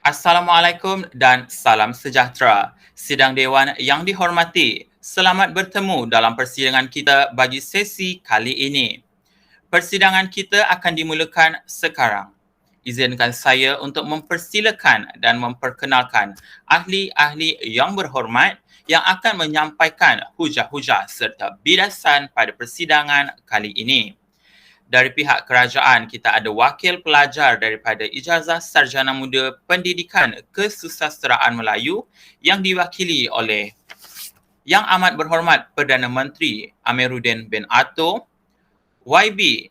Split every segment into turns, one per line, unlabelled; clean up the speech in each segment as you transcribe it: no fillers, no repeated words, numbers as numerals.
Assalamualaikum dan salam sejahtera. Sidang Dewan yang dihormati, selamat bertemu dalam persidangan kita bagi sesi kali ini. Persidangan kita akan dimulakan sekarang. Izinkan saya untuk mempersilakan dan memperkenalkan ahli-ahli yang berhormat yang akan menyampaikan hujah-hujah serta bidasan pada persidangan kali ini. Dari pihak kerajaan, kita ada wakil pelajar daripada Ijazah Sarjana Muda Pendidikan Kesusasteraan Melayu yang diwakili oleh Yang Amat Berhormat Perdana Menteri Amiruddin bin Atto, YB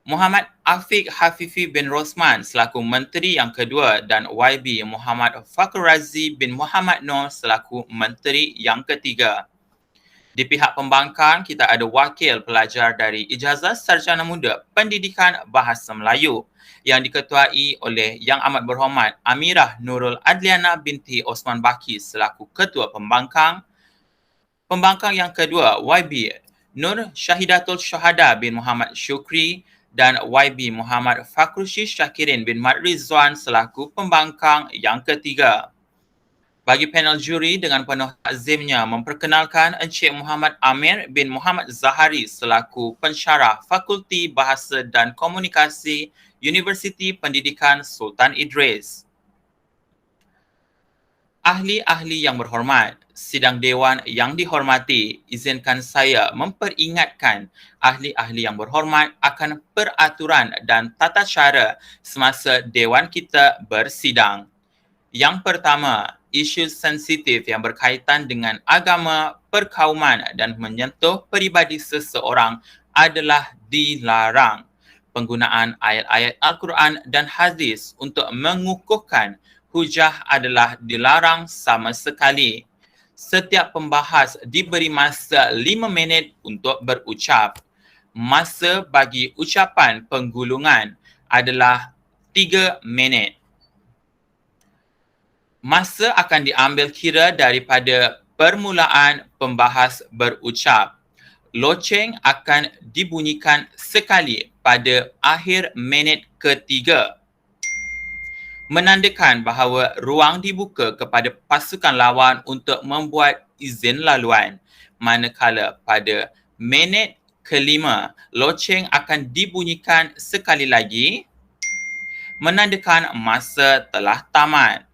Muhammad Afiq Hafifi bin Rosman selaku Menteri yang kedua dan YB Muhammad Fakhr Razi bin Muhammad Noor selaku Menteri yang ketiga. Di pihak pembangkang, kita ada wakil pelajar dari Ijazah Sarjana Muda Pendidikan Bahasa Melayu yang diketuai oleh Yang Amat Berhormat Amirah Nurul Adliana binti Osman Baki selaku Ketua Pembangkang. Pembangkang yang kedua, YB Nur Syahidatul Syuhada bin Muhammad Syukri dan YB Muhammad Fakhrushi Syakirin bin Mat Rizwan selaku pembangkang yang ketiga. Bagi panel juri dengan penuh azimnya memperkenalkan Encik Muhammad Amir bin Muhammad Zahari selaku pensyarah Fakulti Bahasa dan Komunikasi Universiti Pendidikan Sultan Idris. Ahli-ahli yang berhormat, sidang dewan yang dihormati, izinkan saya memperingatkan ahli-ahli yang berhormat akan peraturan dan tata cara semasa dewan kita bersidang. Yang pertama, isu sensitif yang berkaitan dengan agama, perkauman dan menyentuh peribadi seseorang adalah dilarang. Penggunaan ayat-ayat Al-Quran dan hadis untuk mengukuhkan hujah adalah dilarang sama sekali. Setiap pembahas diberi masa 5 minit untuk berucap. Masa bagi ucapan penggulungan adalah 3 minit. Masa akan diambil kira daripada permulaan pembahas berucap. Loceng akan dibunyikan sekali pada akhir minit ketiga. Menandakan bahawa ruang dibuka kepada pasukan lawan untuk membuat izin laluan. Manakala pada minit kelima, loceng akan dibunyikan sekali lagi, menandakan masa telah tamat.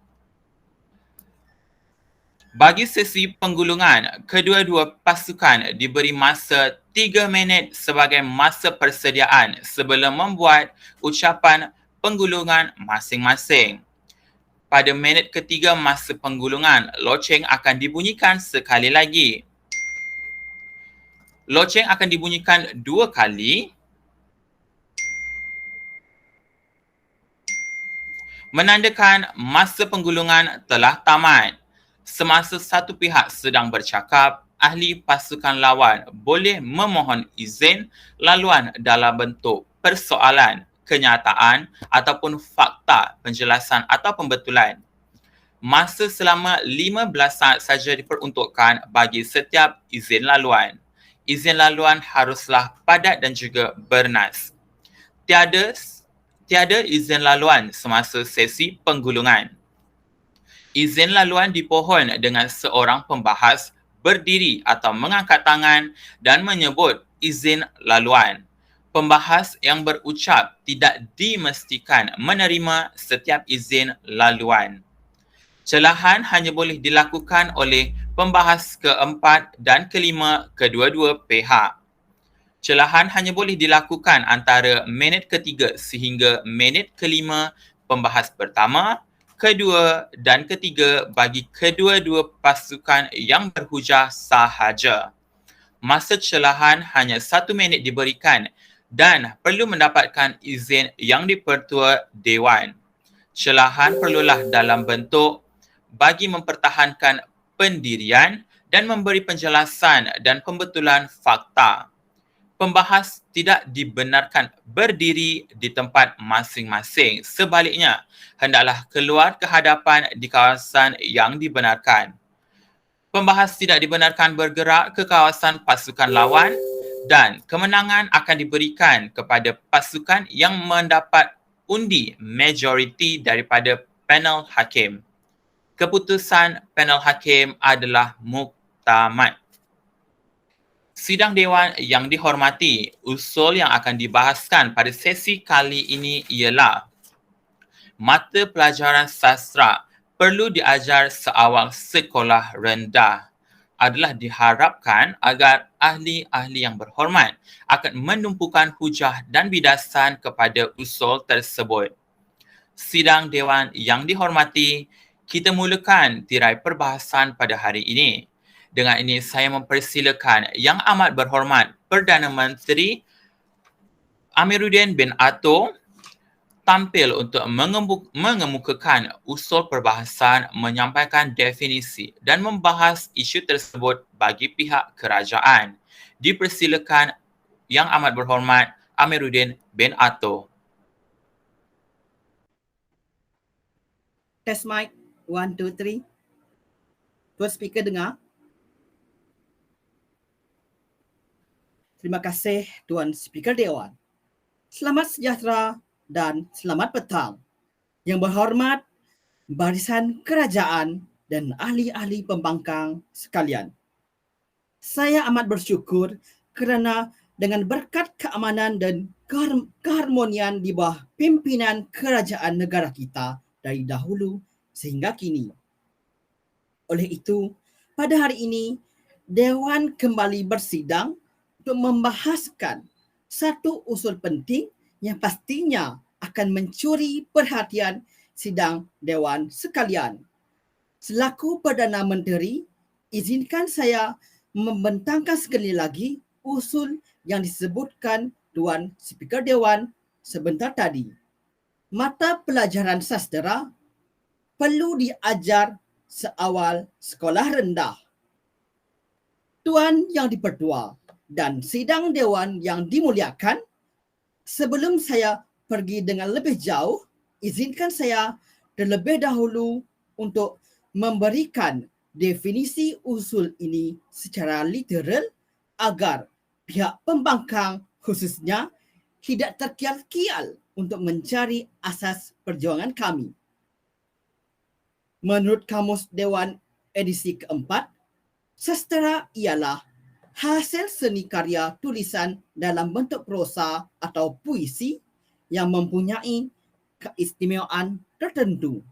Bagi sesi penggulungan, kedua-dua pasukan diberi masa 3 minit sebagai masa persediaan sebelum membuat ucapan penggulungan masing-masing. Pada minit ketiga masa penggulungan, loceng akan dibunyikan sekali lagi. Loceng akan dibunyikan 2 kali, menandakan masa penggulungan telah tamat. Semasa satu pihak sedang bercakap, ahli pasukan lawan boleh memohon izin laluan dalam bentuk persoalan, kenyataan ataupun fakta, penjelasan atau pembetulan. Masa selama 15 saat saja diperuntukkan bagi setiap izin laluan. Izin laluan haruslah padat dan juga bernas. Tiada izin laluan semasa sesi penggulungan. Izin laluan dipohon dengan seorang pembahas berdiri atau mengangkat tangan dan menyebut izin laluan. Pembahas yang berucap tidak dimestikan menerima setiap izin laluan. Celahan hanya boleh dilakukan oleh pembahas keempat dan kelima kedua-dua pihak. Celahan hanya boleh dilakukan antara minit ketiga sehingga minit kelima pembahas pertama, kedua dan ketiga bagi kedua-dua pasukan yang berhujah sahaja. Masa celahan hanya 1 minit diberikan dan perlu mendapatkan izin yang dipertua Dewan. Celahan perlulah dalam bentuk bagi mempertahankan pendirian dan memberi penjelasan dan pembetulan fakta. Pembahas tidak dibenarkan berdiri di tempat masing-masing. Sebaliknya, hendaklah keluar ke hadapan di kawasan yang dibenarkan. Pembahas tidak dibenarkan bergerak ke kawasan pasukan lawan dan kemenangan akan diberikan kepada pasukan yang mendapat undi majoriti daripada panel hakim. Keputusan panel hakim adalah muktamad. Sidang Dewan yang dihormati, usul yang akan dibahaskan pada sesi kali ini ialah mata pelajaran sastra perlu diajar seawal sekolah rendah. Adalah diharapkan agar ahli-ahli yang berhormat akan menumpukan hujah dan bidasan kepada usul tersebut. Sidang Dewan yang dihormati, kita mulakan tirai perbahasan pada hari ini. Dengan ini saya mempersilakan Yang Amat Berhormat Perdana Menteri Amiruddin bin Atto tampil untuk mengemukakan usul perbahasan, menyampaikan definisi dan membahas isu tersebut bagi pihak kerajaan. Dipersilakan Yang Amat Berhormat Amiruddin bin Atto.
Test mic 1 2 3. Tuan speaker dengar? Terima kasih Tuan Speaker Dewan. Selamat sejahtera dan selamat petang. Yang berhormat barisan kerajaan dan ahli-ahli pembangkang sekalian. Saya amat bersyukur kerana dengan berkat keamanan dan keharmonian di bawah pimpinan kerajaan negara kita dari dahulu sehingga kini. Oleh itu, pada hari ini, Dewan kembali bersidang untuk membahaskan satu usul penting yang pastinya akan mencuri perhatian sidang Dewan sekalian. Selaku Perdana Menteri, izinkan saya membentangkan sekali lagi usul yang disebutkan Tuan Speaker Dewan sebentar tadi. Mata pelajaran sastera perlu diajar seawal sekolah rendah. Tuan Yang Dipertua dan sidang Dewan yang dimuliakan, sebelum saya pergi dengan lebih jauh, izinkan saya terlebih dahulu untuk memberikan definisi usul ini secara literal agar pihak pembangkang khususnya tidak terkial-kial untuk mencari asas perjuangan kami. Menurut Kamus Dewan edisi keempat, sastera ialah hasil seni karya tulisan dalam bentuk prosa atau puisi yang mempunyai keistimewaan tertentu.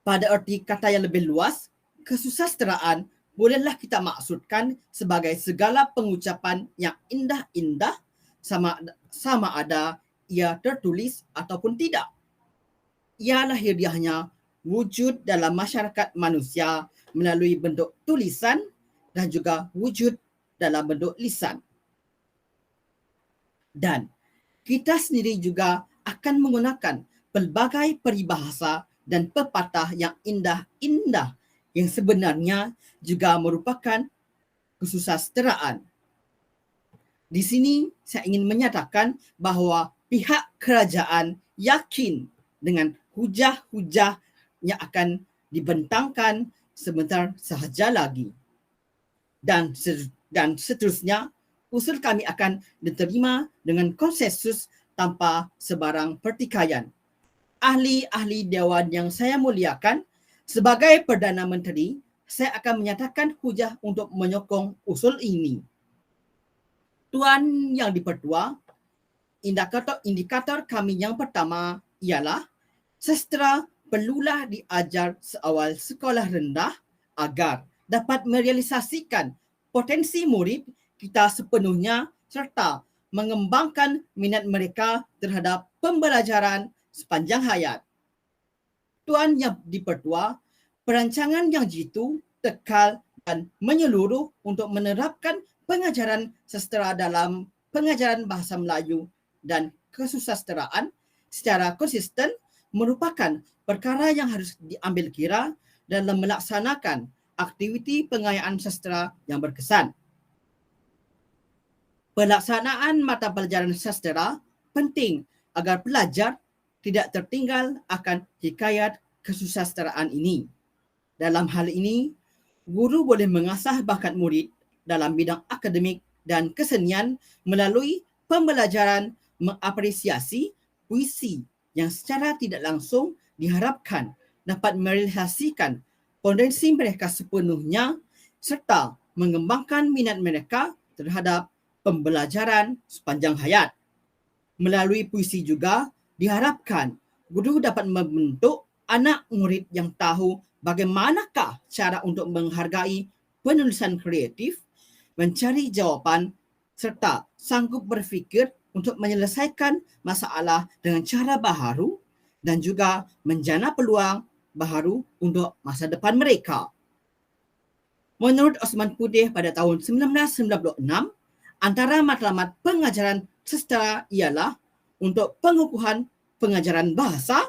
Pada erti kata yang lebih luas, kesusasteraan bolehlah kita maksudkan sebagai segala pengucapan yang indah-indah sama ada ia tertulis ataupun tidak. Ia lahiriahnya wujud dalam masyarakat manusia melalui bentuk tulisan dan juga wujud dalam bentuk lisan. Dan kita sendiri juga akan menggunakan pelbagai peribahasa dan pepatah yang indah-indah yang sebenarnya juga merupakan kesusasteraan. Di sini saya ingin menyatakan bahawa pihak kerajaan yakin dengan hujah-hujah yang akan dibentangkan sebentar sahaja lagi. Dan seterusnya, usul kami akan diterima dengan konsensus tanpa sebarang pertikaian. Ahli-ahli Dewan yang saya muliakan, sebagai Perdana Menteri, saya akan menyatakan hujah untuk menyokong usul ini. Tuan Yang Dipertua, indikator kami yang pertama ialah sastera perlulah diajar seawal sekolah rendah agar dapat merealisasikan potensi murid kita sepenuhnya serta mengembangkan minat mereka terhadap pembelajaran sepanjang hayat. Tuan Yang Dipertua, perancangan yang jitu, tekal dan menyeluruh untuk menerapkan pengajaran sastera dalam pengajaran bahasa Melayu dan kesusasteraan secara konsisten merupakan perkara yang harus diambil kira dalam melaksanakan aktiviti pengayaan sastera yang berkesan. Pelaksanaan mata pelajaran sastera penting agar pelajar tidak tertinggal akan hikayat kesusasteraan ini. Dalam hal ini, guru boleh mengasah bakat murid dalam bidang akademik dan kesenian melalui pembelajaran mengapresiasi puisi yang secara tidak langsung diharapkan dapat merealisasikan potensi mereka sepenuhnya serta mengembangkan minat mereka terhadap pembelajaran sepanjang hayat. Melalui puisi juga diharapkan guru dapat membentuk anak murid yang tahu bagaimanakah cara untuk menghargai penulisan kreatif, mencari jawapan serta sanggup berfikir untuk menyelesaikan masalah dengan cara baharu dan juga menjana peluang baharu untuk masa depan mereka. Menurut Osman Pudih pada tahun 1996, antara matlamat pengajaran sastra ialah untuk pengukuhan pengajaran bahasa,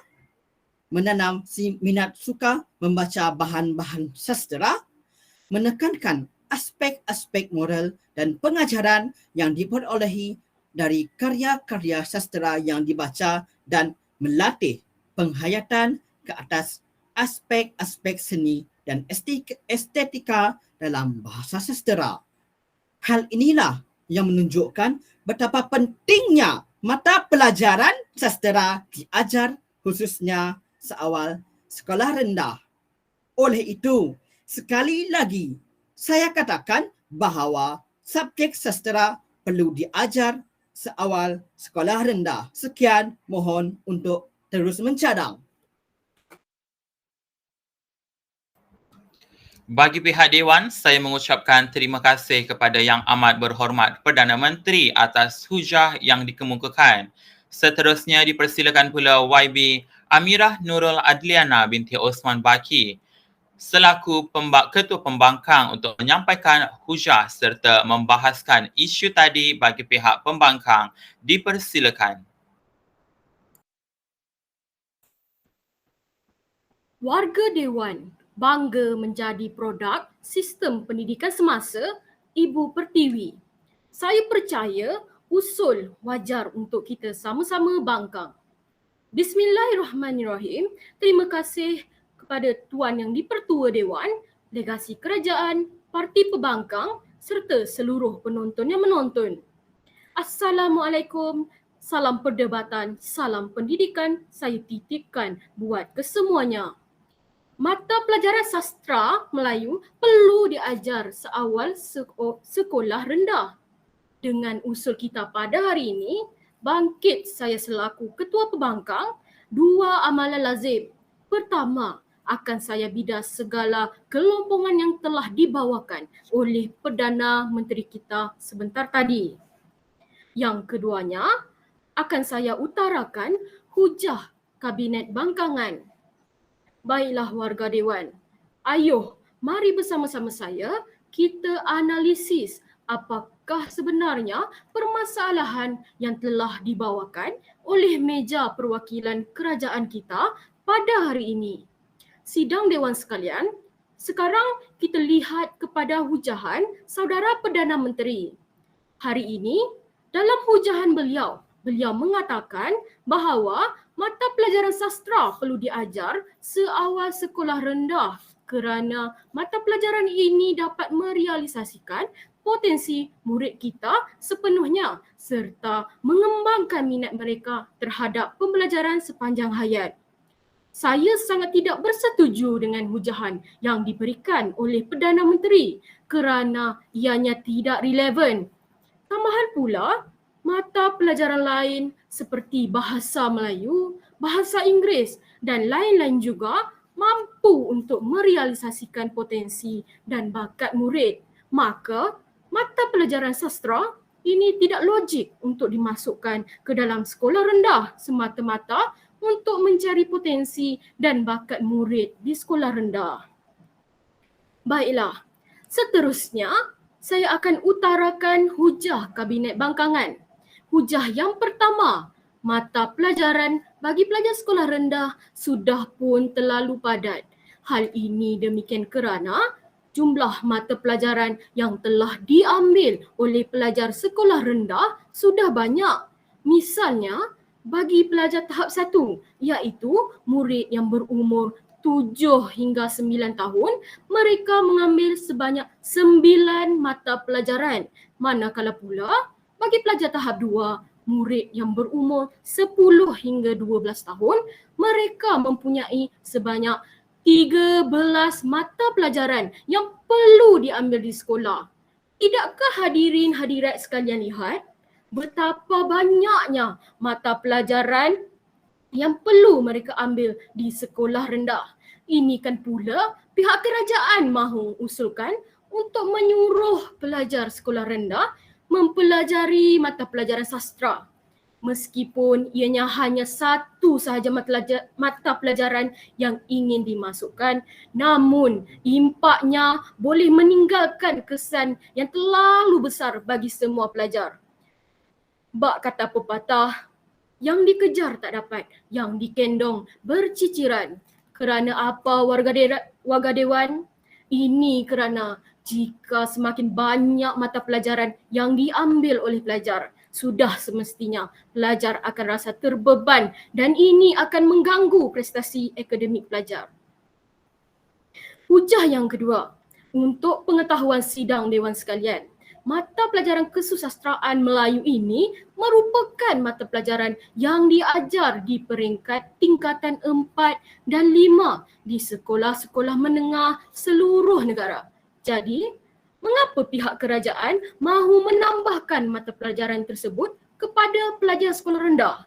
menanam si minat suka membaca bahan-bahan sastra, menekankan aspek-aspek moral dan pengajaran yang diperolehi dari karya-karya sastra yang dibaca dan melatih penghayatan ke atas aspek-aspek seni dan estetika dalam bahasa sastra. Hal inilah yang menunjukkan betapa pentingnya mata pelajaran sastra diajar khususnya seawal sekolah rendah. Oleh itu, sekali lagi saya katakan bahawa subjek sastra perlu diajar seawal sekolah rendah. Sekian, mohon untuk terus mencadang.
Bagi pihak Dewan, saya mengucapkan terima kasih kepada Yang Amat Berhormat Perdana Menteri atas hujah yang dikemukakan. Seterusnya dipersilakan pula YB Amirah Nurul Adliana binti Osman Baki selaku Ketua Pembangkang untuk menyampaikan hujah serta membahaskan isu tadi bagi pihak pembangkang. Dipersilakan.
Warga Dewan bangga menjadi produk sistem pendidikan semasa Ibu Pertiwi. Saya percaya usul wajar untuk kita sama-sama bangkang. Bismillahirrahmanirrahim. Terima kasih kepada Tuan Yang di-Pertua Dewan, delegasi kerajaan, parti pembangkang serta seluruh penonton yang menonton. Assalamualaikum, salam perdebatan, salam pendidikan saya titipkan buat kesemuanya. Mata pelajaran sastra Melayu perlu diajar seawal sekolah rendah. Dengan usul kita pada hari ini, bangkit saya selaku Ketua Pembangkang, dua amalan lazim. Pertama, akan saya bidas segala kelompongan yang telah dibawakan oleh Perdana Menteri kita sebentar tadi. Yang keduanya, akan saya utarakan hujah Kabinet Bangkangan. Baiklah warga Dewan, ayuh mari bersama-sama saya kita analisis apakah sebenarnya permasalahan yang telah dibawakan oleh meja perwakilan kerajaan kita pada hari ini. Sidang Dewan sekalian, sekarang kita lihat kepada hujahan Saudara Perdana Menteri. Hari ini, dalam hujahan beliau mengatakan bahawa mata pelajaran sastra perlu diajar seawal sekolah rendah kerana mata pelajaran ini dapat merealisasikan potensi murid kita sepenuhnya serta mengembangkan minat mereka terhadap pembelajaran sepanjang hayat. Saya sangat tidak bersetuju dengan hujahan yang diberikan oleh Perdana Menteri kerana ianya tidak relevan. Tambahan pula, mata pelajaran lain seperti bahasa Melayu, bahasa Inggeris dan lain-lain juga mampu untuk merealisasikan potensi dan bakat murid. Maka, mata pelajaran sastra ini tidak logik untuk dimasukkan ke dalam sekolah rendah semata-mata untuk mencari potensi dan bakat murid di sekolah rendah. Baiklah, seterusnya saya akan utarakan hujah Kabinet Bangkangan. Hujah yang pertama, mata pelajaran bagi pelajar sekolah rendah sudah pun terlalu padat. Hal ini demikian kerana jumlah mata pelajaran yang telah diambil oleh pelajar sekolah rendah sudah banyak. Misalnya, bagi pelajar tahap 1 iaitu murid yang berumur 7 hingga 9 tahun, mereka mengambil sebanyak 9 mata pelajaran. Manakala pula bagi pelajar tahap 2 murid yang berumur 10 hingga 12 tahun, mereka mempunyai sebanyak 13 mata pelajaran yang perlu diambil di sekolah. Tidakkah hadirin hadirat sekalian lihat betapa banyaknya mata pelajaran yang perlu mereka ambil di sekolah rendah? Ini kan pula pihak kerajaan mahu usulkan untuk menyuruh pelajar sekolah rendah mempelajari mata pelajaran sastra. Meskipun ianya hanya satu sahaja mata pelajaran yang ingin dimasukkan, namun impaknya boleh meninggalkan kesan yang terlalu besar bagi semua pelajar. Bak kata pepatah, yang dikejar tak dapat, yang dikendong berciciran. Kerana apa warga dewan? Ini kerana jika semakin banyak mata pelajaran yang diambil oleh pelajar, sudah semestinya pelajar akan rasa terbeban dan ini akan mengganggu prestasi akademik pelajar. Hujah yang kedua, untuk pengetahuan sidang dewan sekalian, mata pelajaran kesusastraan Melayu ini merupakan mata pelajaran yang diajar di peringkat tingkatan 4 dan 5 di sekolah-sekolah menengah seluruh negara. Jadi, mengapa pihak kerajaan mahu menambahkan mata pelajaran tersebut kepada pelajar sekolah rendah?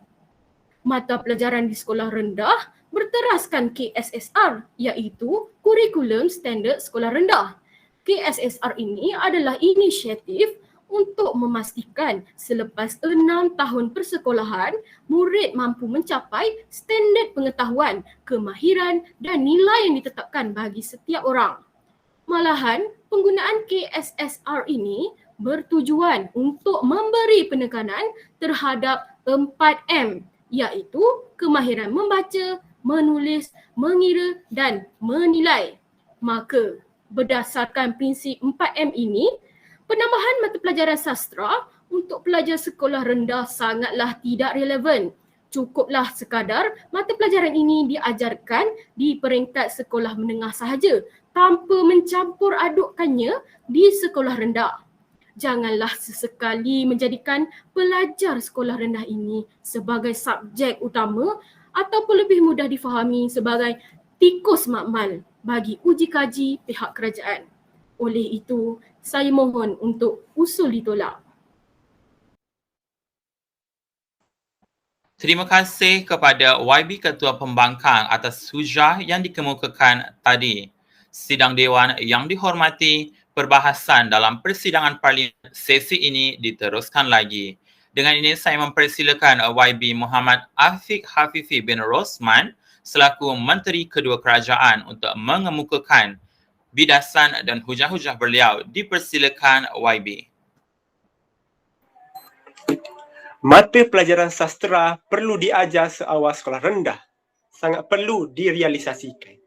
Mata pelajaran di sekolah rendah berteraskan KSSR, iaitu Kurikulum Standard Sekolah Rendah. KSSR ini adalah inisiatif untuk memastikan selepas 6 tahun persekolahan, murid mampu mencapai standard pengetahuan, kemahiran dan nilai yang ditetapkan bagi setiap orang. Malahan, penggunaan KSSR ini bertujuan untuk memberi penekanan terhadap 4M, iaitu kemahiran membaca, menulis, mengira dan menilai. Maka, berdasarkan prinsip 4M ini, penambahan mata pelajaran sastra untuk pelajar sekolah rendah sangatlah tidak relevan. Cukuplah sekadar mata pelajaran ini diajarkan di peringkat sekolah menengah sahaja tanpa mencampur adukkannya di sekolah rendah. Janganlah sesekali menjadikan pelajar sekolah rendah ini sebagai subjek utama ataupun lebih mudah difahami sebagai tikus makmal bagi uji kaji pihak kerajaan. Oleh itu, saya mohon untuk usul ditolak.
Terima kasih kepada YB Ketua Pembangkang atas hujah yang dikemukakan tadi. Sidang Dewan yang dihormati, perbahasan dalam persidangan parlimen sesi ini diteruskan lagi. Dengan ini saya mempersilakan YB Muhammad Afiq Hafifi bin Rosman selaku Menteri Kedua Kerajaan untuk mengemukakan bidasan dan hujah-hujah beliau. Dipersilakan YB.
Mata pelajaran sastra perlu diajar seawal sekolah rendah. Sangat perlu direalisasikan.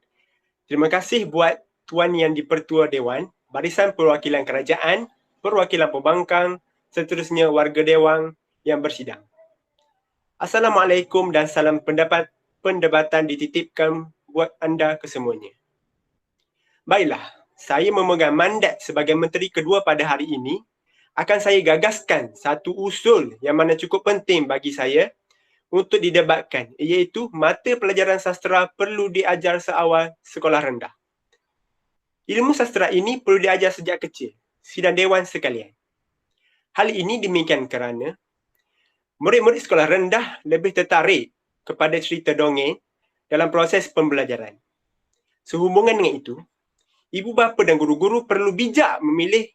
Terima kasih buat Tuan Yang di-Pertua Dewan, Barisan Perwakilan Kerajaan, Perwakilan Pembangkang, seterusnya warga dewan yang bersidang. Assalamualaikum dan salam pendebatan dititipkan buat anda kesemuanya. Baiklah, saya memegang mandat sebagai Menteri Kedua pada hari ini. Akan saya gagaskan satu usul yang mana cukup penting bagi saya untuk didebatkan, iaitu mata pelajaran sastra perlu diajar seawal sekolah rendah. Ilmu sastra ini perlu diajar sejak kecil, sidang dewan sekalian. Hal ini demikian kerana murid-murid sekolah rendah lebih tertarik kepada cerita dongeng dalam proses pembelajaran. Sehubungan dengan itu, ibu bapa dan guru-guru perlu bijak memilih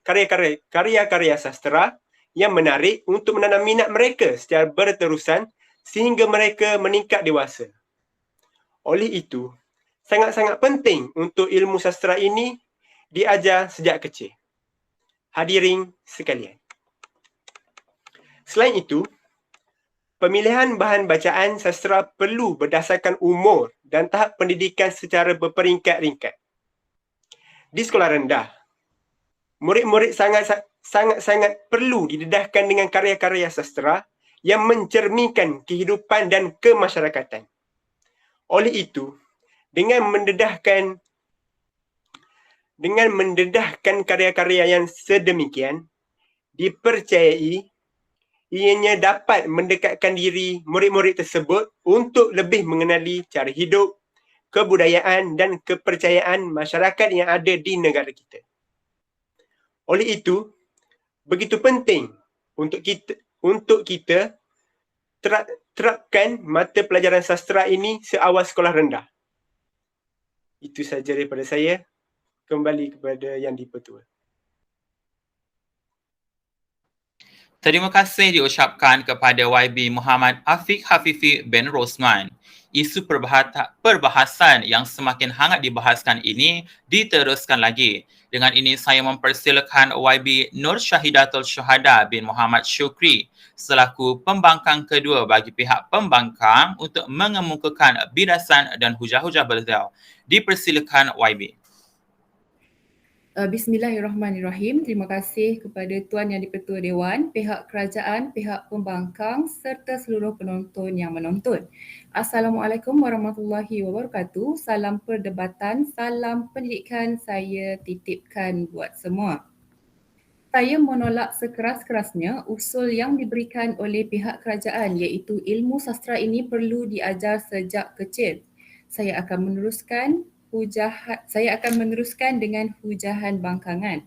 karya-karya sastra yang menarik untuk menanam minat mereka secara berterusan sehingga mereka meningkat dewasa. Oleh itu, sangat-sangat penting untuk ilmu sastra ini diajar sejak kecil. Hadirin sekalian. Selain itu, pemilihan bahan bacaan sastra perlu berdasarkan umur dan tahap pendidikan secara berperingkat-ringkat. Di sekolah rendah, murid-murid sangat perlu didedahkan dengan karya-karya sastra yang mencerminkan kehidupan dan kemasyarakatan. Oleh itu, dengan mendedahkan karya-karya yang sedemikian, dipercayai ianya dapat mendekatkan diri murid-murid tersebut untuk lebih mengenali cara hidup, kebudayaan dan kepercayaan masyarakat yang ada di negara kita. Oleh itu, begitu penting untuk kita terapkan mata pelajaran sastera ini seawal sekolah rendah. Itu sahaja daripada saya. Kembali kepada Yang di-Pertua.
Terima kasih diucapkan kepada YB Muhammad Afiq Hafifi bin Rosman. Isu perbahasan yang semakin hangat dibahaskan ini diteruskan lagi. Dengan ini saya mempersilakan YB Nur Syahidatul Syuhada bin Muhammad Syukri selaku pembangkang kedua bagi pihak pembangkang untuk mengemukakan birasan dan hujah-hujah beliau. Dipersilakan YB.
Bismillahirrahmanirrahim. Terima kasih kepada Tuan Yang di-Pertua Dewan, pihak kerajaan, pihak pembangkang serta seluruh penonton yang menonton. Assalamualaikum warahmatullahi wabarakatuh. Salam perdebatan, salam pendidikan saya titipkan buat semua. Saya menolak sekeras-kerasnya usul yang diberikan oleh pihak kerajaan iaitu ilmu sastera ini perlu diajar sejak kecil. Saya akan meneruskan dengan hujahan bangkangan.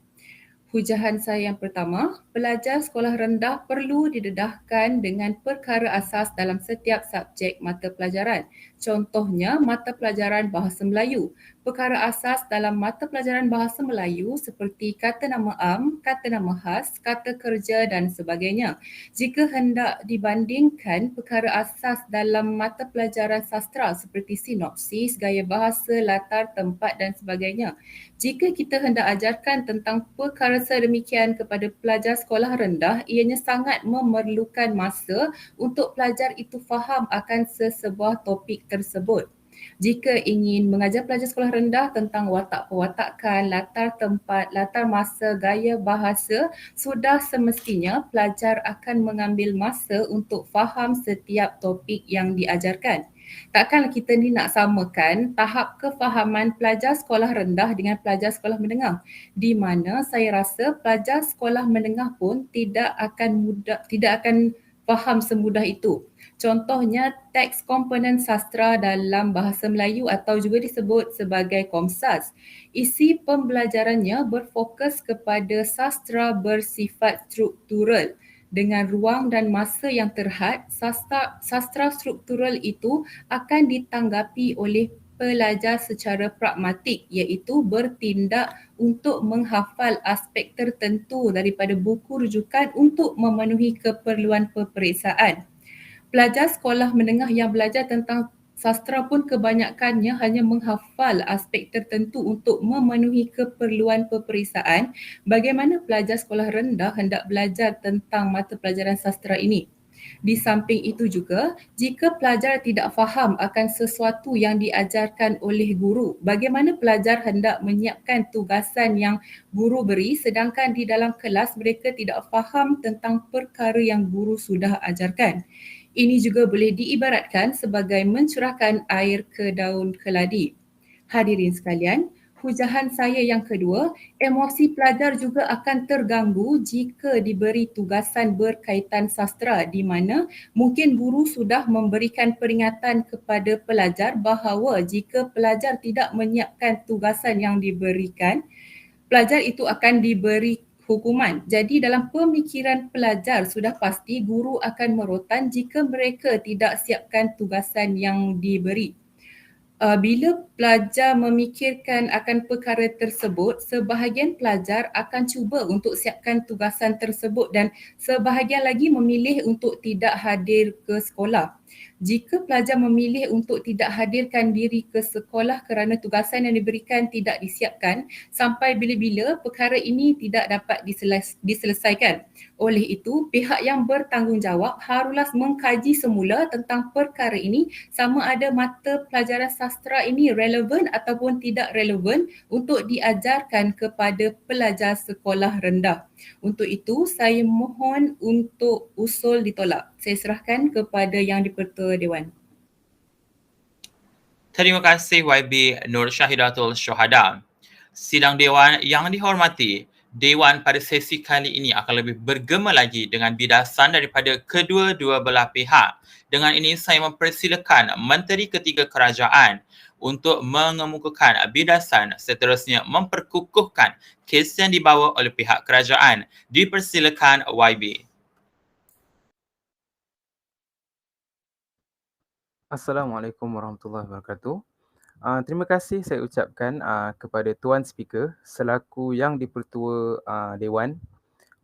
Hujahan saya yang pertama, pelajar sekolah rendah perlu didedahkan dengan perkara asas dalam setiap subjek mata pelajaran. Contohnya, mata pelajaran Bahasa Melayu. Perkara asas dalam mata pelajaran Bahasa Melayu seperti kata nama am, kata nama khas, kata kerja dan sebagainya. Jika hendak dibandingkan perkara asas dalam mata pelajaran sastera seperti sinopsis, gaya bahasa, latar, tempat dan sebagainya. Jika kita hendak ajarkan tentang perkara sedemikian kepada pelajar sekolah rendah, ianya sangat memerlukan masa untuk pelajar itu faham akan sesebuah topik tersebut. Jika ingin mengajar pelajar sekolah rendah tentang watak perwatakan, latar tempat, latar masa, gaya bahasa, sudah semestinya pelajar akan mengambil masa untuk faham setiap topik yang diajarkan. Takkan kita ni nak samakan tahap kefahaman pelajar sekolah rendah dengan pelajar sekolah menengah, di mana saya rasa pelajar sekolah menengah pun tidak akan faham semudah itu. Contohnya teks komponen sastera dalam Bahasa Melayu atau juga disebut sebagai Komsas. Isi pembelajarannya berfokus kepada sastera bersifat struktural. Dengan ruang dan masa yang terhad, sastera struktural itu akan ditanggapi oleh pelajar secara pragmatik iaitu bertindak untuk menghafal aspek tertentu daripada buku rujukan untuk memenuhi keperluan peperiksaan. Pelajar sekolah menengah yang belajar tentang sastera pun kebanyakannya hanya menghafal aspek tertentu untuk memenuhi keperluan peperiksaan. Bagaimana pelajar sekolah rendah hendak belajar tentang mata pelajaran sastera ini? Di samping itu juga, jika pelajar tidak faham akan sesuatu yang diajarkan oleh guru, bagaimana pelajar hendak menyiapkan tugasan yang guru beri sedangkan di dalam kelas mereka tidak faham tentang perkara yang guru sudah ajarkan? Ini juga boleh diibaratkan sebagai mencurahkan air ke daun keladi. Hadirin sekalian, hujahan saya yang kedua, emosi pelajar juga akan terganggu jika diberi tugasan berkaitan sastera di mana mungkin guru sudah memberikan peringatan kepada pelajar bahawa jika pelajar tidak menyiapkan tugasan yang diberikan, pelajar itu akan diberi hukuman. Jadi dalam pemikiran pelajar sudah pasti guru akan merotan jika mereka tidak siapkan tugasan yang diberi. Bila pelajar memikirkan akan perkara tersebut, sebahagian pelajar akan cuba untuk siapkan tugasan tersebut dan sebahagian lagi memilih untuk tidak hadir ke sekolah. Jika pelajar memilih untuk tidak hadirkan diri ke sekolah kerana tugasan yang diberikan tidak disiapkan, sampai bila-bila perkara ini tidak dapat diselesaikan. Oleh itu, pihak yang bertanggungjawab haruslah mengkaji semula tentang perkara ini sama ada mata pelajaran sastera ini relevan ataupun tidak relevan untuk diajarkan kepada pelajar sekolah rendah. Untuk itu, saya mohon untuk usul ditolak. Saya serahkan kepada Yang di-Pertua Dewan.
Terima kasih YB Nur Syahidatul Syuhada. Sidang Dewan yang dihormati, Dewan pada sesi kali ini akan lebih bergema lagi dengan bidasan daripada kedua-dua belah pihak. Dengan ini saya mempersilakan Menteri Ketiga Kerajaan untuk mengemukakan bidasan seterusnya memperkukuhkan kes yang dibawa oleh pihak kerajaan. Dipersilakan YB.
Assalamualaikum warahmatullahi wabarakatuh. Terima kasih saya ucapkan kepada Tuan Speaker selaku Yang di-Pertua Dewan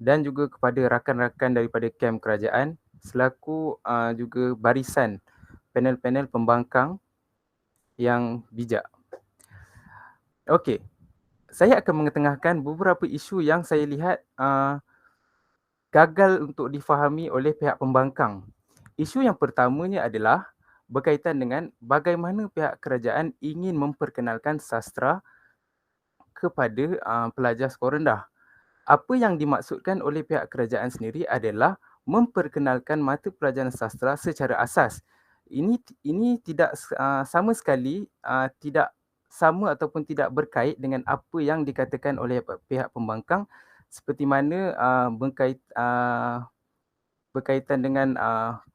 dan juga kepada rakan-rakan daripada kem kerajaan selaku juga barisan panel-panel pembangkang yang bijak. Okey, saya akan mengetengahkan beberapa isu yang saya lihat gagal untuk difahami oleh pihak pembangkang. Isu yang pertamanya adalah berkaitan dengan bagaimana pihak kerajaan ingin memperkenalkan sastra kepada pelajar sekolah rendah. Apa yang dimaksudkan oleh pihak kerajaan sendiri adalah memperkenalkan mata pelajaran sastra secara asas. Ini tidak sama sekali tidak sama ataupun tidak berkait dengan apa yang dikatakan oleh pihak pembangkang seperti mana berkaitan dengan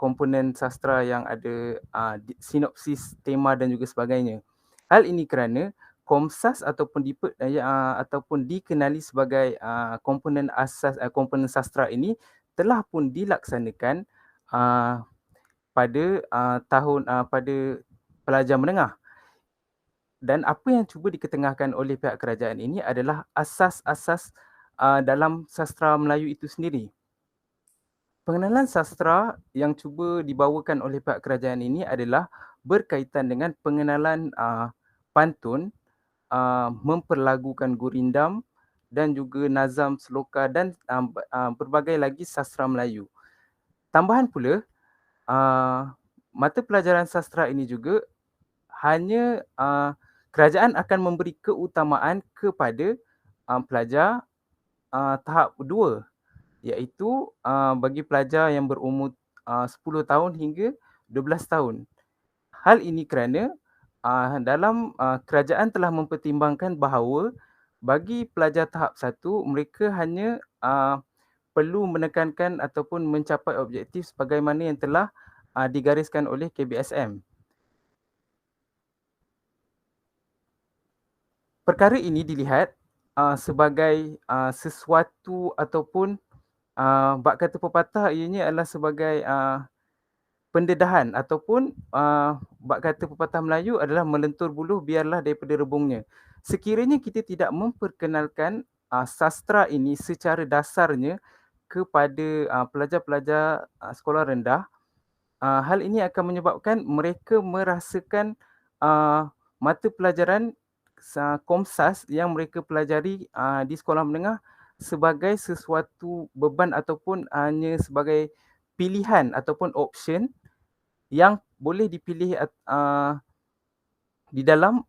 komponen sastra yang ada sinopsis, tema dan juga sebagainya. Hal ini kerana Komsas ataupun dikenali sebagai komponen asas komponen sastra ini telah pun dilaksanakan pada pelajar menengah. Dan apa yang cuba diketengahkan oleh pihak kerajaan ini adalah asas-asas dalam sastra Melayu itu sendiri. Pengenalan sastra yang cuba dibawakan oleh pihak kerajaan ini adalah berkaitan dengan pengenalan pantun, memperlagukan gurindam dan juga nazam seloka dan berbagai lagi sastra Melayu. Tambahan pula, mata pelajaran sastra ini juga hanya kerajaan akan memberi keutamaan kepada pelajar tahap 2, iaitu bagi pelajar yang berumur 10 tahun hingga 12 tahun. Hal ini kerana dalam kerajaan telah mempertimbangkan bahawa bagi pelajar tahap 1, mereka hanya perlu menekankan ataupun mencapai objektif sebagaimana yang telah digariskan oleh KBSM. Perkara ini dilihat sebagai sesuatu ataupun bak kata pepatah ianya adalah sebagai pendedahan ataupun bak kata pepatah Melayu adalah melentur buluh biarlah daripada rebungnya. Sekiranya kita tidak memperkenalkan sastra ini secara dasarnya kepada pelajar-pelajar sekolah rendah, hal ini akan menyebabkan mereka merasakan mata pelajaran Komsas yang mereka pelajari di sekolah menengah sebagai sesuatu beban ataupun hanya sebagai pilihan ataupun option yang boleh dipilih di dalam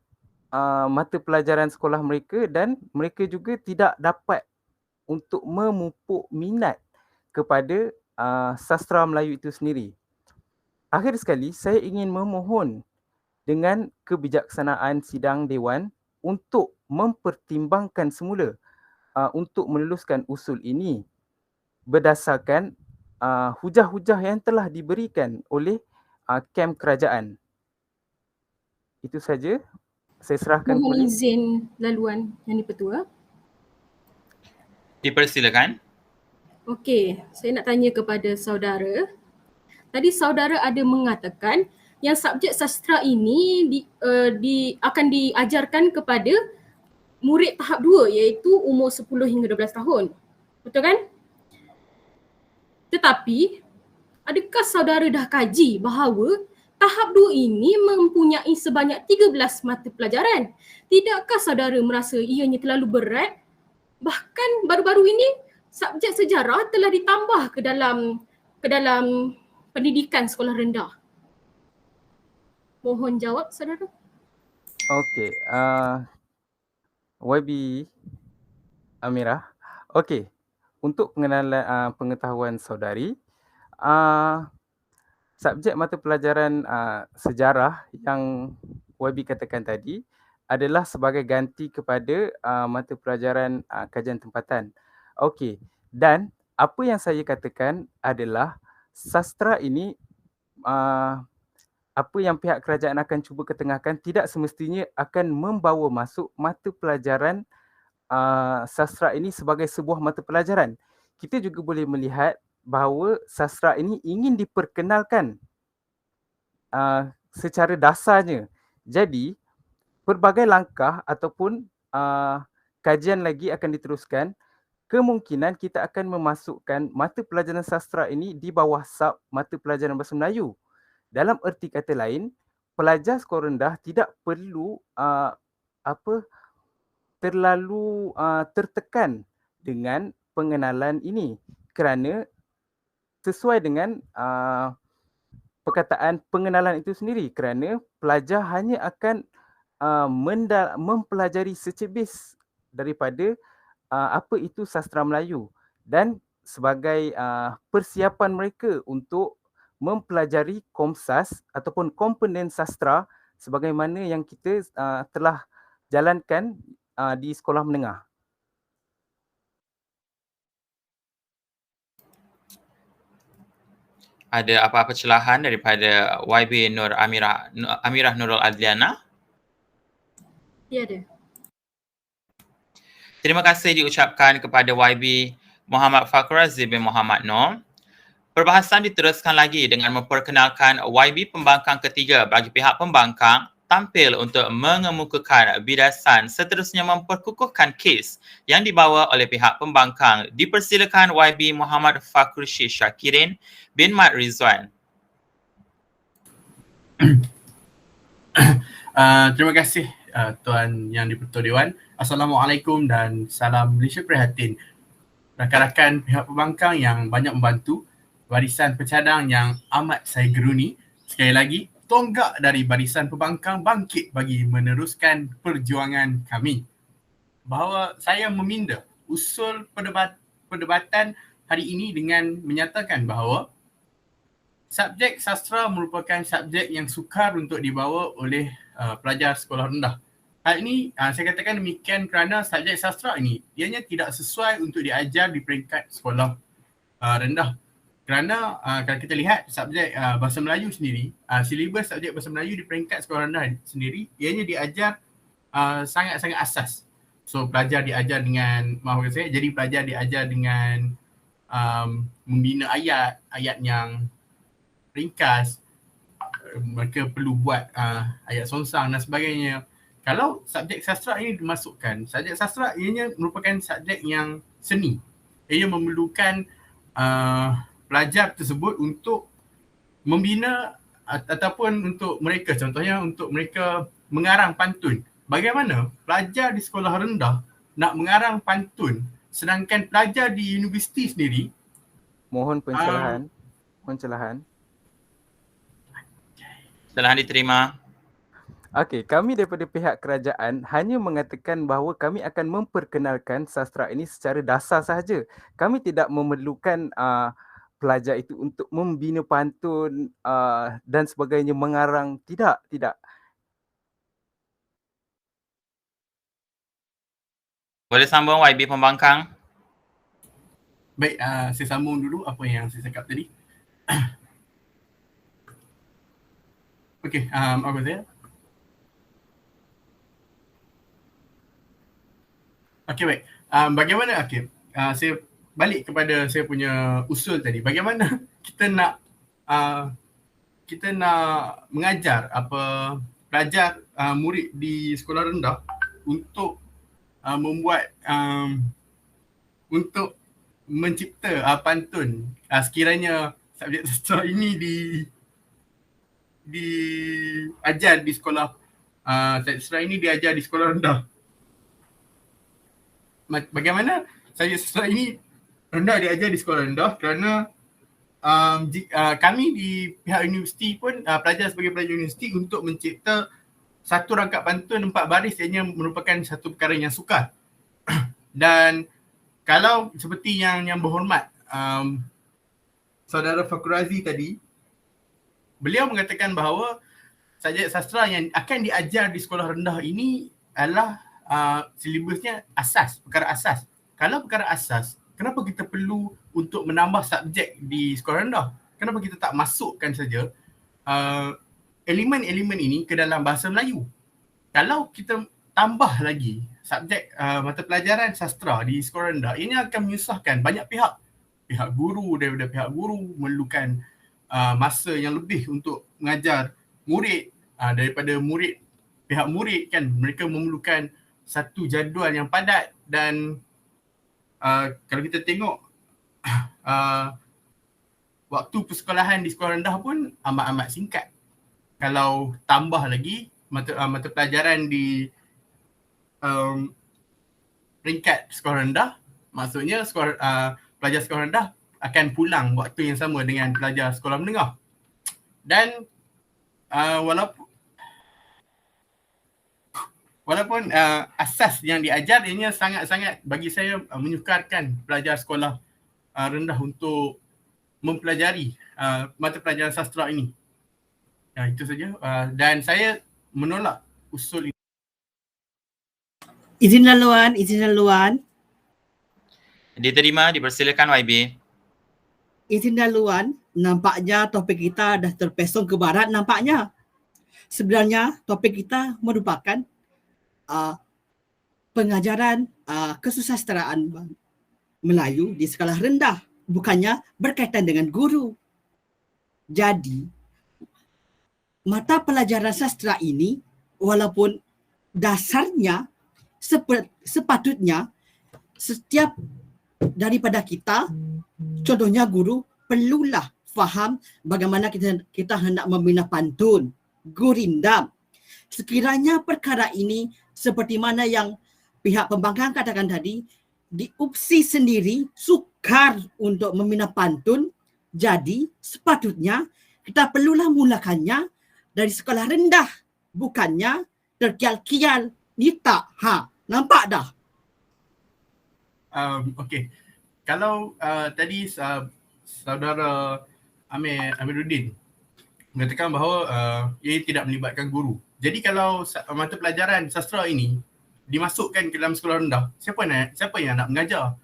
mata pelajaran sekolah mereka dan mereka juga tidak dapat untuk memupuk minat kepada sastra Melayu itu sendiri. Akhir sekali, saya ingin memohon dengan kebijaksanaan sidang Dewan untuk mempertimbangkan semula untuk meluluskan usul ini berdasarkan hujah-hujah yang telah diberikan oleh kem kerajaan. Itu saja. Saya serahkan
Mohon
kepada
izin laluan Yang di-Pertua.
Dipersilakan.
Okey, saya nak tanya kepada saudara. Tadi saudara ada mengatakan yang subjek sastra ini akan diajarkan kepada murid tahap 2 iaitu umur 10 hingga 12 tahun. Betul kan? Tetapi adakah saudara dah kaji bahawa tahap 2 ini mempunyai sebanyak 13 mata pelajaran? Tidakkah saudara merasa ianya terlalu berat? Bahkan baru-baru ini subjek sejarah telah ditambah ke dalam pendidikan sekolah rendah. Mohon jawab saudara.
Okey, YB Amirah. Okey, untuk pengenalan pengetahuan saudari, subjek mata pelajaran sejarah yang YB katakan tadi adalah sebagai ganti kepada mata pelajaran kajian tempatan. Okey, dan apa yang saya katakan adalah sastra ini apa yang pihak kerajaan akan cuba ketengahkan tidak semestinya akan membawa masuk mata pelajaran sastra ini sebagai sebuah mata pelajaran. Kita juga boleh melihat bahawa sastra ini ingin diperkenalkan secara dasarnya. Jadi, pelbagai langkah ataupun kajian lagi akan diteruskan. Kemungkinan kita akan memasukkan mata pelajaran sastra ini di bawah sub mata pelajaran bahasa Melayu. Dalam erti kata lain, pelajar sekolah rendah tidak perlu terlalu tertekan dengan pengenalan ini kerana sesuai dengan perkataan pengenalan itu sendiri, kerana pelajar hanya akan mempelajari secebis daripada apa itu sastra Melayu dan sebagai persiapan mereka untuk mempelajari Komsas ataupun komponen sastra sebagaimana yang kita telah jalankan di sekolah menengah.
Ada apa-apa celahan daripada YB Amirah Nurul Adliana?
Tiada.
Terima kasih diucapkan kepada YB Muhammad Fakhrazi bin Muhammad Noor. Perbahasan diteruskan lagi dengan memperkenalkan YB pembangkang ketiga bagi pihak pembangkang tampil untuk mengemukakan bidasan seterusnya memperkukuhkan kes yang dibawa oleh pihak pembangkang. Dipersilakan YB Muhammad Fakhrushi Syakirin bin Mat Rizwan.
Terima kasih Tuan Yang di-Pertua Dewan. Assalamualaikum dan salam Malaysia Prihatin. Rakan-rakan pihak pembangkang yang banyak membantu, barisan pencadang yang amat saya geruni. Sekali lagi, tonggak dari barisan pembangkang bangkit bagi meneruskan perjuangan kami. Bahawa saya meminda usul perdebatan hari ini dengan menyatakan bahawa subjek sastra merupakan subjek yang sukar untuk dibawa oleh pelajar sekolah rendah. Hal ini saya katakan demikian kerana subjek sastra ini ianya tidak sesuai untuk diajar di peringkat sekolah rendah. Kerana kalau kita lihat subjek bahasa Melayu sendiri, silibus subjek bahasa Melayu di peringkat sekolah rendah sendiri ianya diajar sangat-sangat asas. So pelajar diajar dengan, jadi pelajar diajar dengan membina ayat yang ringkas, mereka perlu buat ayat songsang dan sebagainya. Kalau subjek sastra ini dimasukkan, subjek sastra ianya merupakan subjek yang seni. Ia memerlukan pelajar tersebut untuk membina ataupun untuk mereka, contohnya untuk mereka mengarang pantun. Bagaimana pelajar di sekolah rendah nak mengarang pantun sedangkan pelajar di universiti sendiri?
Mohon pencerahan.
Celahan diterima.
Okey, kami daripada pihak kerajaan hanya mengatakan bahawa kami akan memperkenalkan sastra ini secara dasar sahaja. Kami tidak memerlukan pelajar itu untuk membina pantun dan sebagainya, mengarang. Tidak.
Boleh sambung YB pembangkang?
Baik, saya sambung dulu apa yang saya cakap tadi. Okey, apa saya? Okey, baik. Bagaimana, saya balik kepada saya punya usul tadi. Bagaimana kita nak mengajar pelajar murid di sekolah rendah untuk membuat untuk mencipta pantun sekiranya subjek sastra ini diajar di sekolah subjek sastra ini diajar di sekolah rendah. Bagaimana subjek sastra ini diajar di sekolah rendah kerana kami di pihak universiti pun pelajar sebagai pelajar universiti untuk mencipta satu rangkap pantun 4 baris ianya merupakan satu perkara yang sukar. Dan kalau seperti yang berhormat saudara Fakhrazi tadi, beliau mengatakan bahawa subjek sastra yang akan diajar di sekolah rendah ini adalah silibusnya asas, perkara asas. Kalau perkara asas, kenapa kita perlu untuk menambah subjek di sekolah rendah? Kenapa kita tak masukkan saja elemen-elemen ini ke dalam bahasa Melayu? Kalau kita tambah lagi subjek mata pelajaran sastra di sekolah rendah, ini akan menyusahkan banyak pihak. Pihak guru, daripada pihak guru memerlukan masa yang lebih untuk mengajar murid, daripada pihak murid kan, mereka memerlukan satu jadual yang padat dan kalau kita tengok waktu persekolahan di sekolah rendah pun amat-amat singkat. Kalau tambah lagi mata pelajaran di peringkat sekolah rendah, maksudnya pelajar sekolah rendah akan pulang waktu yang sama dengan pelajar sekolah menengah. Dan walaupun asas yang diajar ianya sangat-sangat bagi saya menyukarkan pelajar sekolah rendah untuk mempelajari mata pelajaran sastra ini. Itu saja. Dan saya menolak usul ini.
Izin laluan.
Diterima, dipersilakan YB.
Izin laluan, nampaknya topik kita dah terpesong ke barat nampaknya. Sebenarnya topik kita merupakan pengajaran kesusastraan Melayu di sekolah rendah, bukannya berkaitan dengan guru. Jadi, mata pelajaran sastra ini walaupun dasarnya sepatutnya setiap daripada kita, contohnya guru, perlulah faham bagaimana kita hendak membina pantun, gurindam. Sekiranya perkara ini seperti mana yang pihak pembangkang katakan tadi, di UPSI sendiri sukar untuk membina pantun, jadi sepatutnya kita perlulah mulakannya dari sekolah rendah, bukannya terkial-kial. Ni tak, nampak dah?
Okey. Kalau tadi saudara Amiruddin mengatakan bahawa ia tidak melibatkan guru. Jadi kalau mata pelajaran sastra ini dimasukkan ke dalam sekolah rendah, siapa yang nak mengajar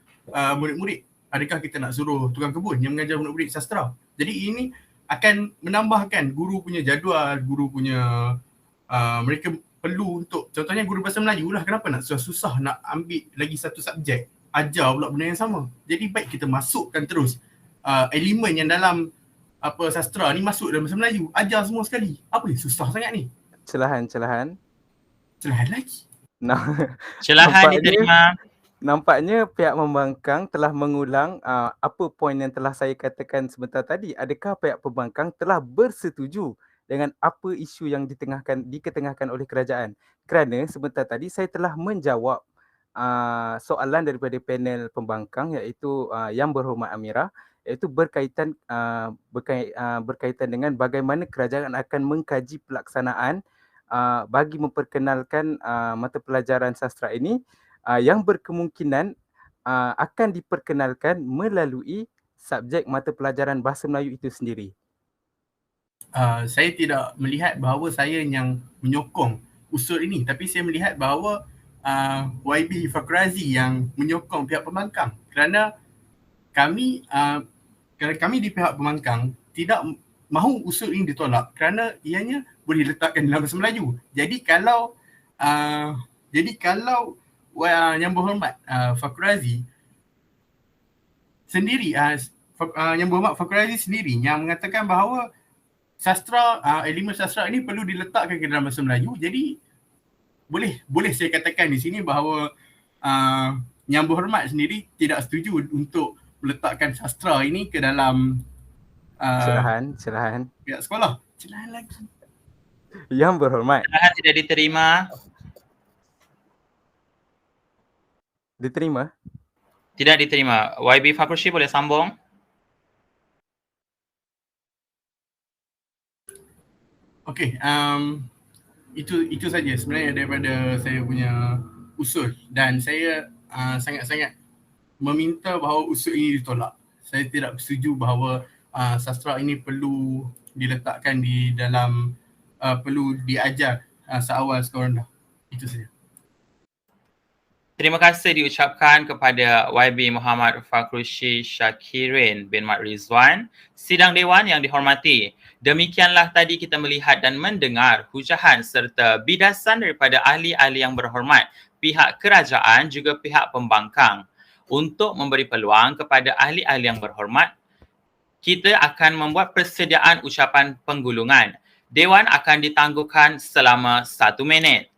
murid-murid? Adakah kita nak suruh tukang kebun yang mengajar murid-murid sastra? Jadi ini akan menambahkan guru punya jadual, guru punya mereka perlu untuk, contohnya guru bahasa Melayu lah, kenapa nak susah-susah nak ambil lagi satu subjek, ajar pula benda yang sama. Jadi baik kita masukkan terus elemen yang dalam sastra ni masuk dalam bahasa Melayu, ajar semua sekali. Apa ni susah sangat ni? Celahan lagi.
Celahan diterima.
Nampaknya pihak pembangkang telah mengulang apa poin yang telah saya katakan sebentar tadi. Adakah pihak pembangkang telah bersetuju dengan apa isu yang diketengahkan oleh kerajaan? Kerana sebentar tadi saya telah menjawab soalan daripada panel pembangkang, iaitu Yang Berhormat Amirah, iaitu berkaitan dengan bagaimana kerajaan akan mengkaji pelaksanaan bagi memperkenalkan mata pelajaran sastra ini yang berkemungkinan akan diperkenalkan melalui subjek mata pelajaran bahasa Melayu itu sendiri.
Saya tidak melihat bahawa saya yang menyokong usul ini, tapi saya melihat bahawa YB Fakhrazi yang menyokong pihak pembangkang, kerana kami di pihak pembangkang tidak mahu usul ini ditolak kerana ianya boleh diletakkan dalam bahasa Melayu. Jadi kalau Yang Berhormat Fakhrazi sendiri, Yang Berhormat Fakhrazi sendiri yang mengatakan bahawa elemen sastra ini perlu diletakkan ke dalam bahasa Melayu, jadi boleh saya katakan di sini bahawa Yang Berhormat sendiri tidak setuju untuk meletakkan sastra ini ke dalam
Celahan.
pihak sekolah. Celahan lagi.
Yang Berhormat.
Celahan tidak diterima.
Diterima?
Tidak diterima. YB Fakhrushi boleh sambung.
Okey, itu saja sebenarnya daripada saya punya usul, dan saya sangat-sangat meminta bahawa usul ini ditolak. Saya tidak setuju bahawa sastra ini perlu diletakkan di dalam perlu diajar seawal sekolah rendah. Itu saja.
Terima kasih diucapkan kepada YB Muhammad Fakhrushi Syakirin bin Mat Rizwan. Sidang Dewan yang dihormati, demikianlah tadi kita melihat dan mendengar hujahan serta bidasan daripada ahli-ahli yang berhormat, pihak kerajaan juga pihak pembangkang. Untuk memberi peluang kepada ahli-ahli yang berhormat, kita akan membuat persediaan ucapan penggulungan. Dewan akan ditangguhkan selama 1 minit.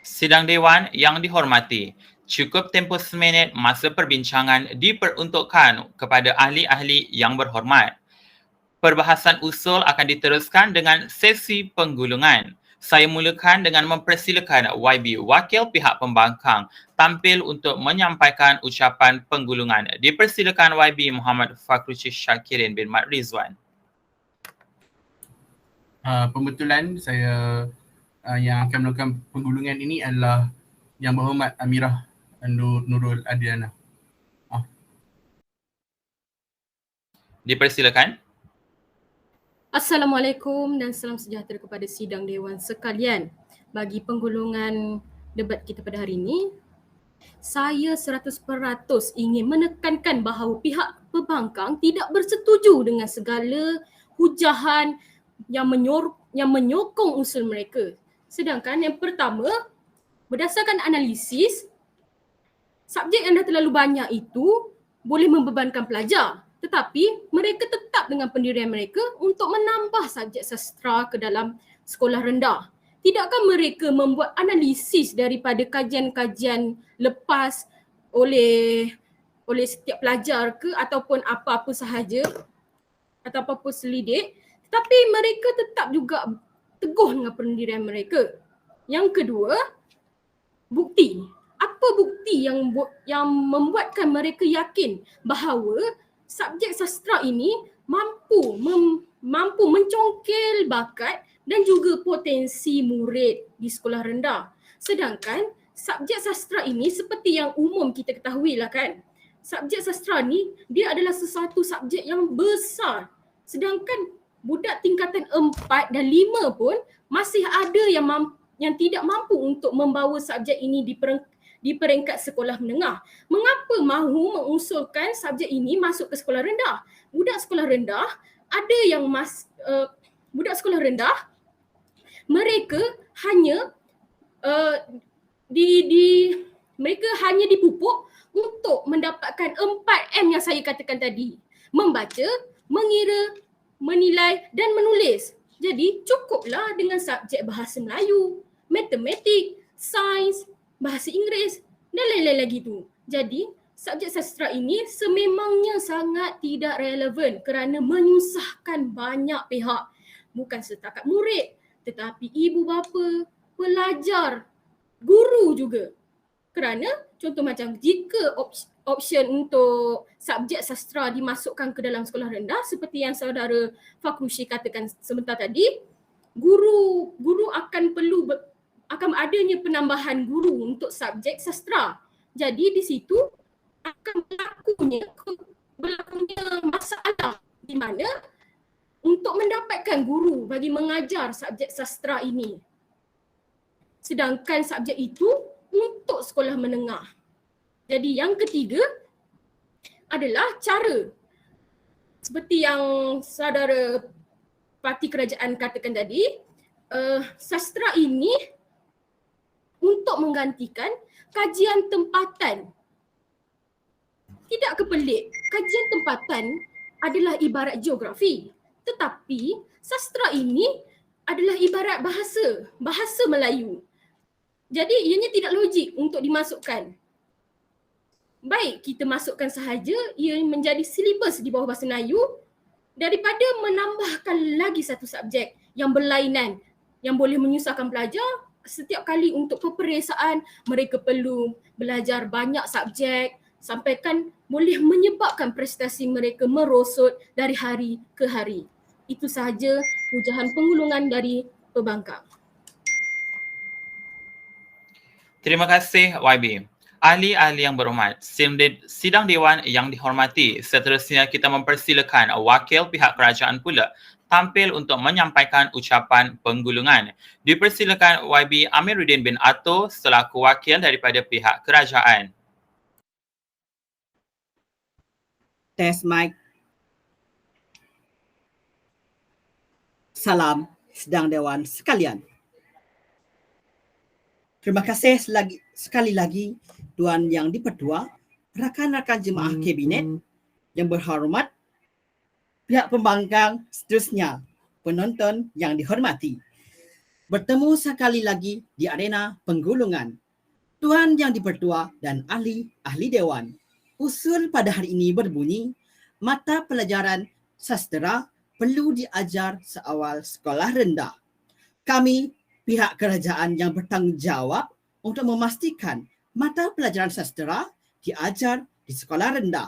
Sidang Dewan yang dihormati, cukup tempoh seminit masa perbincangan diperuntukkan kepada ahli-ahli yang berhormat. Perbahasan usul akan diteruskan dengan sesi penggulungan. Saya mulakan dengan mempersilakan YB Wakil Pihak Pembangkang tampil untuk menyampaikan ucapan penggulungan. Dipersilakan YB Muhammad Fakhrushi Syakirin bin Mat Rizwan.
Pembetulan saya yang akan melakukan penggulungan ini adalah Yang Berhormat Amirah Nurul Adriana.
Dipersilakan.
Assalamualaikum dan salam sejahtera kepada sidang Dewan sekalian. Bagi penggulungan debat kita pada hari ini, saya 100% ingin menekankan bahawa pihak pembangkang tidak bersetuju dengan segala hujahan yang menyokong usul mereka. Sedangkan yang pertama, berdasarkan analisis, subjek yang dah terlalu banyak itu boleh membebankan pelajar. Tetapi mereka tetap dengan pendirian mereka untuk menambah subjek sastra ke dalam sekolah rendah. Tidakkah mereka membuat analisis daripada kajian-kajian lepas oleh setiap pelajar ke ataupun apa-apa sahaja atau apa-apa selidik, tetapi mereka tetap juga teguh dengan pendirian mereka. Yang kedua, bukti. Apa bukti yang membuatkan mereka yakin bahawa subjek sastra ini mampu mencongkel bakat dan juga potensi murid di sekolah rendah. Sedangkan subjek sastra ini seperti yang umum kita ketahui lah kan. Subjek sastra ni dia adalah sesuatu subjek yang besar. Sedangkan budak tingkatan 4 dan 5 pun masih ada yang tidak mampu untuk membawa subjek ini di peringkat sekolah menengah. Mengapa mahu mengusulkan subjek ini masuk ke sekolah rendah? Budak sekolah rendah ada yang budak sekolah rendah mereka hanya mereka hanya dipupuk untuk mendapatkan 4M yang saya katakan tadi. Membaca, mengira, menilai dan menulis. Jadi cukuplah dengan subjek bahasa Melayu, matematik, sains, bahasa Inggeris dan lain-lain lagi tu. Jadi subjek sastra ini sememangnya sangat tidak relevan kerana menyusahkan banyak pihak. Bukan setakat murid tetapi ibu bapa, pelajar, guru juga. Kerana contoh macam jika option untuk subjek sastra dimasukkan ke dalam sekolah rendah seperti yang saudara Fakhrushi katakan sebentar tadi, guru akan adanya penambahan guru untuk subjek sastra. Jadi di situ akan berlakunya masalah di mana untuk mendapatkan guru bagi mengajar subjek sastra ini. Sedangkan subjek itu untuk sekolah menengah. Jadi yang ketiga adalah cara seperti yang saudara Parti Kerajaan katakan tadi, sastra ini untuk menggantikan kajian tempatan. Tidak kepelik, kajian tempatan adalah ibarat geografi, tetapi sastra ini adalah ibarat bahasa Melayu. Jadi ianya tidak logik untuk dimasukkan. Baik kita masukkan sahaja ia menjadi silibus di bawah bahasa Melayu daripada menambahkan lagi satu subjek yang berlainan yang boleh menyusahkan pelajar. Setiap kali untuk peperiksaan mereka perlu belajar banyak subjek sampai kan boleh menyebabkan prestasi mereka merosot dari hari ke hari. Itu sahaja hujahan penggulungan dari pembangkang.
Terima kasih YB. Ahli-ahli yang berhormat, sidang Dewan yang dihormati, seterusnya kita mempersilakan wakil pihak kerajaan pula tampil untuk menyampaikan ucapan penggulungan. Dipersilakan YB Amiruddin bin Atto selaku wakil daripada pihak kerajaan.
Test mic. Salam sidang Dewan sekalian. Terima kasih sekali lagi Tuan Yang di-Pertua, rakan-rakan jemaah kabinet yang berhormat, pihak pembangkang, seterusnya penonton yang dihormati. Bertemu sekali lagi di arena penggulungan. Tuan Yang di-Pertua dan ahli Dewan. Usul pada hari ini berbunyi, mata pelajaran sastra perlu diajar seawal sekolah rendah. Kami, pihak kerajaan yang bertanggungjawab untuk memastikan mata pelajaran sastra diajar di sekolah rendah.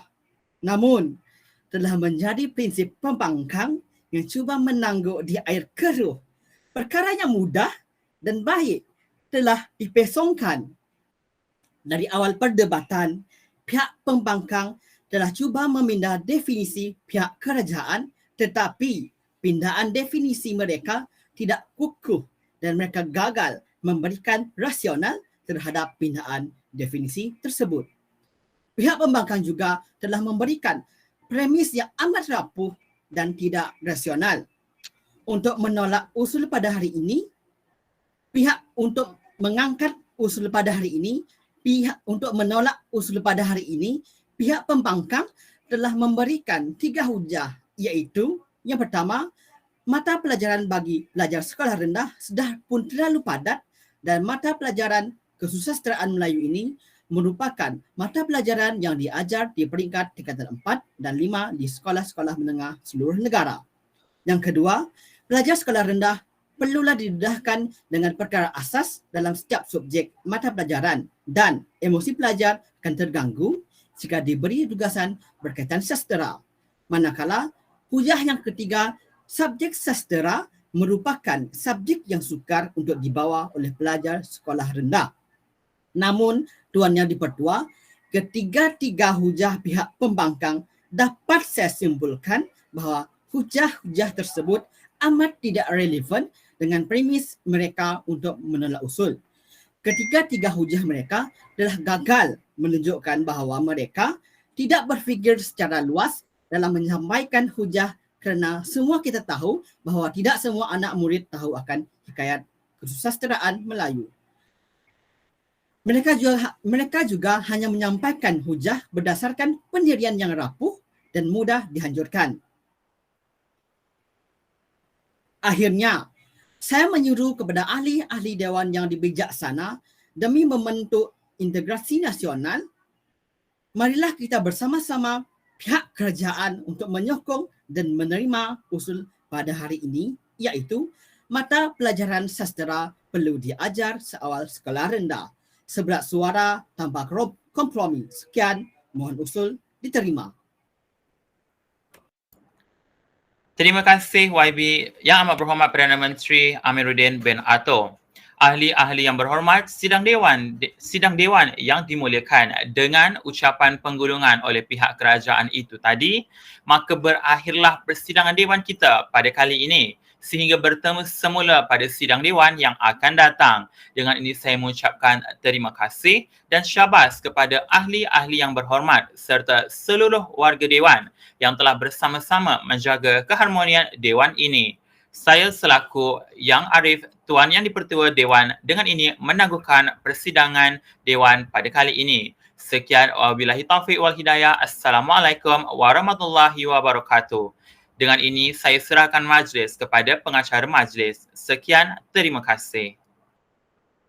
Namun, telah menjadi prinsip pembangkang yang cuba menangguk di air keruh. Perkara yang mudah dan baik telah dipesongkan. Dari awal perdebatan, pihak pembangkang telah cuba memindah definisi pihak kerajaan, tetapi pindaan definisi mereka tidak kukuh dan mereka gagal memberikan rasional terhadap pindaan definisi tersebut. Pihak pembangkang juga telah memberikan premis yang amat rapuh dan tidak rasional. Untuk menolak usul pada hari ini, pihak pembangkang telah memberikan 3 hujah, iaitu yang pertama, mata pelajaran bagi pelajar sekolah rendah sudah pun terlalu padat dan mata pelajaran kesusastraan Melayu ini merupakan mata pelajaran yang diajar di peringkat tingkatan 4 dan 5 di sekolah-sekolah menengah seluruh negara. Yang kedua, pelajar sekolah rendah perlulah didedahkan dengan perkara asas dalam setiap subjek mata pelajaran dan emosi pelajar akan terganggu jika diberi tugasan berkaitan sastra. Manakala, hujah yang ketiga, subjek sastra merupakan subjek yang sukar untuk dibawa oleh pelajar sekolah rendah. Namun, Tuan Yang di-Pertua, ketiga-tiga hujah pihak pembangkang dapat saya simpulkan bahawa hujah-hujah tersebut amat tidak relevan dengan premis mereka untuk menolak usul. Ketiga-tiga hujah mereka telah gagal menunjukkan bahawa mereka tidak berfikir secara luas dalam menyampaikan hujah kerana semua kita tahu bahawa tidak semua anak murid tahu akan hikayat kesusastraan Melayu. Mereka juga hanya menyampaikan hujah berdasarkan pendirian yang rapuh dan mudah dihancurkan. Akhirnya, saya menyuruh kepada ahli-ahli Dewan yang dibijaksana demi membentuk integrasi nasional, marilah kita bersama-sama pihak kerajaan untuk menyokong dan menerima usul pada hari ini, iaitu mata pelajaran sastra perlu diajar seawal sekolah rendah. Seberat suara tanpa kompromi. Sekian, mohon usul diterima.
Terima kasih YB. Yang amat berhormat Perdana Menteri Amiruddin bin Atto. Ahli-ahli yang berhormat, sidang dewan yang dimuliakan, dengan ucapan penggulungan oleh pihak kerajaan itu tadi, maka berakhirlah persidangan dewan kita pada kali ini. sehingga bertemu semula pada sidang Dewan yang akan datang. Dengan ini saya mengucapkan terima kasih dan syabas kepada ahli-ahli yang berhormat serta seluruh warga Dewan yang telah bersama-sama menjaga keharmonian Dewan ini. Saya selaku Yang Arif, Tuan Yang di-Pertua Dewan, dengan ini menangguhkan persidangan Dewan pada kali ini. Sekian, wabillahi taufiq wal hidayah. Assalamualaikum warahmatullahi wabarakatuh. Dengan ini saya serahkan majlis kepada pengacara majlis. Sekian, terima kasih.